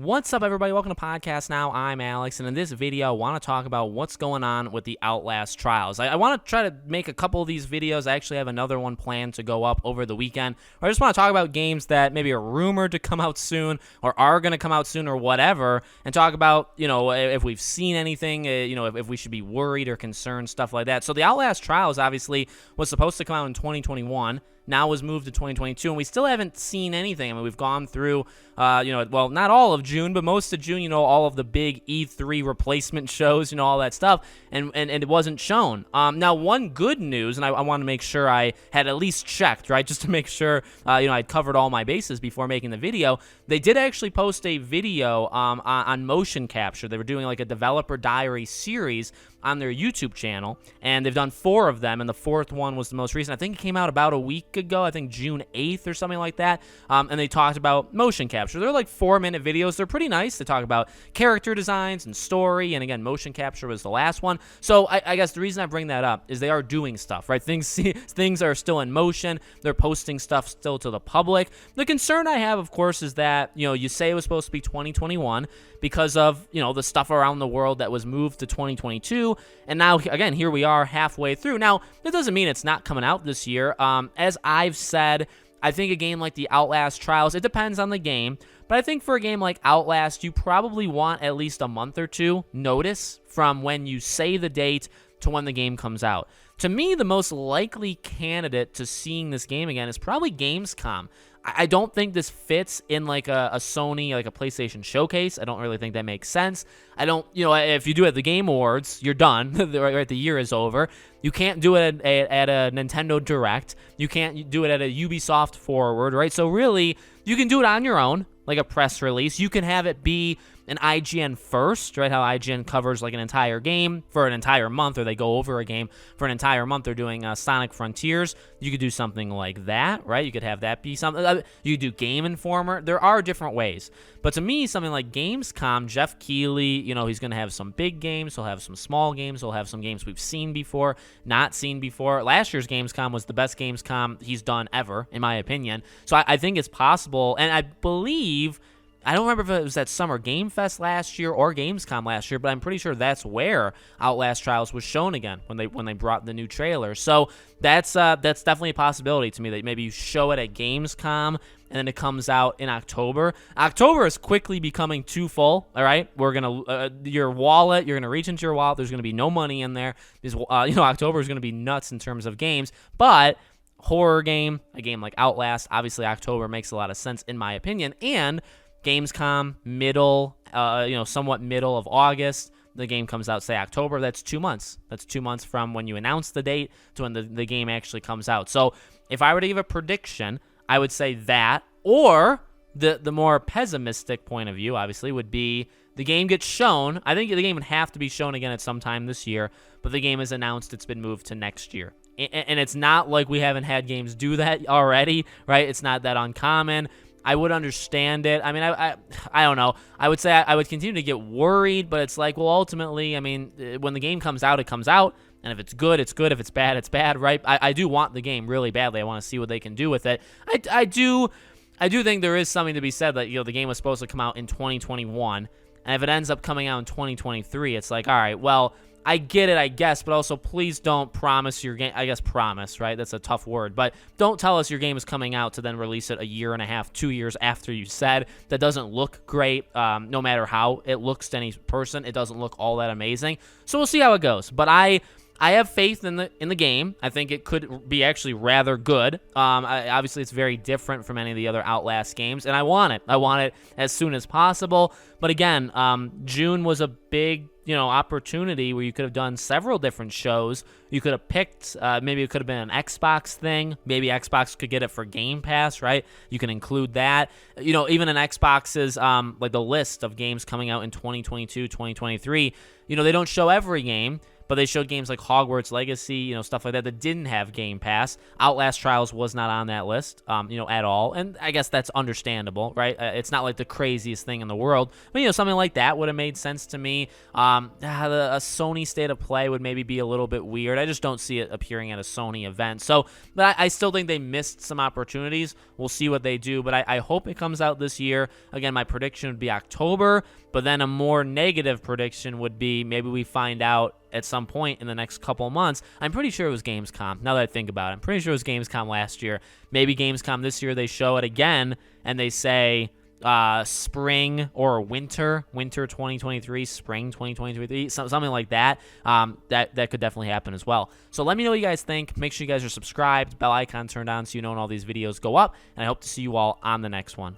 What's up, everybody? Welcome to Podcast Now. I'm Alex, and in this video, I want to talk about what's going on with the Outlast trials. I want to try to make a couple of these videos. I actually have another one planned to go up over the weekend. I just want to talk about games that maybe are rumored to come out soon or are going to come out soon or whatever, and talk about, if we've seen anything, if we should be worried or concerned, stuff like that. So the Outlast trials obviously was supposed to come out in 2021. Now was moved to 2022, and we still haven't seen anything. I mean, we've gone through, well, not all of June, but most of June, all of the big E3 replacement shows, all that stuff, and it wasn't shown. Now, one good news, and I want to make sure I had at least checked, right, just to make sure, I'd covered all my bases before making the video. They did actually post a video on motion capture. They were doing like a developer diary series on their YouTube channel, and they've done 4 of them, and the 4th one was the most recent. I think it came out about a week ago, I think June 8th or something like that, and they talked about motion capture. They're like 4-minute videos. They're pretty nice. They talk about character designs and story, and again, motion capture was the last one. So I guess the reason I bring that up is they are doing stuff, right? Things are still in motion. They're posting stuff still to the public. The concern I have, of course, is that, you say it was supposed to be 2021 because of, the stuff around the world that was moved to 2022, and now, again, here we are halfway through. Now, that doesn't mean it's not coming out this year. As I've said, I think a game like the Outlast trials, it depends on the game, but I think for a game like Outlast, you probably want at least a month or two notice from when you say the date to when the game comes out. To me, the most likely candidate to seeing this game again is probably Gamescom. I don't think this fits in like a Sony, like a PlayStation showcase. I don't really think that makes sense. I don't, if you do it at the Game Awards, you're done. Right, the year is over. You can't do it at a Nintendo Direct. You can't do it at a Ubisoft Forward, right? So really, you can do it on your own, like a press release. You can have it be an IGN first, right? How IGN covers like an entire game for an entire month, or they go over a game for an entire month. They're doing Sonic Frontiers. You could do something like that, right? You could have that be something. You could do Game Informer. There are different ways. But to me, something like Gamescom, Jeff Keighley, he's going to have some big games. He'll have some small games. He'll have some games we've seen before, not seen before. Last year's Gamescom was the best Gamescom he's done ever, in my opinion. So I think it's possible, and I believe, I don't remember if it was at Summer Game Fest last year or Gamescom last year, but I'm pretty sure that's where Outlast Trials was shown again when they brought the new trailer. So that's definitely a possibility to me, that maybe you show it at Gamescom and then it comes out in October. October is quickly becoming too full. All right, we're gonna your wallet. You're gonna reach into your wallet. There's gonna be no money in there. October is gonna be nuts in terms of games, but horror game, a game like Outlast, obviously October makes a lot of sense in my opinion, and Gamescom, somewhat middle of August. The game comes out, say, October. That's 2 months. That's 2 months from when you announce the date to when the game actually comes out. So if I were to give a prediction, I would say that, or the more pessimistic point of view, obviously, would be the game gets shown. I think the game would have to be shown again at some time this year, but the game is announced. It's been moved to next year. And it's not like we haven't had games do that already, right? It's not that uncommon. I would understand it. I mean, I don't know. I would say I would continue to get worried, but it's like, well, ultimately, I mean, when the game comes out, it comes out. And if it's good, it's good. If it's bad, it's bad, right? I do want the game really badly. I want to see what they can do with it. I do think there is something to be said that, the game was supposed to come out in 2021. And if it ends up coming out in 2023, it's like, all right, well, I get it, I guess, but also please don't promise your game. I guess promise, right? That's a tough word. But don't tell us your game is coming out to then release it a year and a half, 2 years after you said. That doesn't look great. No matter how it looks to any person, it doesn't look all that amazing. So we'll see how it goes. But I have faith in the game. I think it could be actually rather good. Obviously, it's very different from any of the other Outlast games, and I want it. I want it as soon as possible. But again, June was a big opportunity where you could have done several different shows. You could have picked, maybe it could have been an Xbox thing. Maybe Xbox could get it for Game Pass, right? You can include that. Even in Xbox's, like the list of games coming out in 2022, 2023, they don't show every game, but they showed games like Hogwarts Legacy, stuff like that that didn't have Game Pass. Outlast Trials was not on that list, at all, and I guess that's understandable, right? It's not like the craziest thing in the world, but something like that would have made sense to me. A Sony State of Play would maybe be a little bit weird. I just don't see it appearing at a Sony event. So, but I still think they missed some opportunities. We'll see what they do, but I hope it comes out this year. Again, my prediction would be October, but then a more negative prediction would be maybe we find out at some point in the next couple months. I'm pretty sure it was Gamescom. Now that I think about it, I'm pretty sure it was Gamescom last year. Maybe Gamescom this year, they show it again and they say spring or winter 2023, spring 2023, something like that. That could definitely happen as well. So let me know what you guys think. Make sure you guys are subscribed, bell icon turned on so you know when all these videos go up, and I hope to see you all on the next one.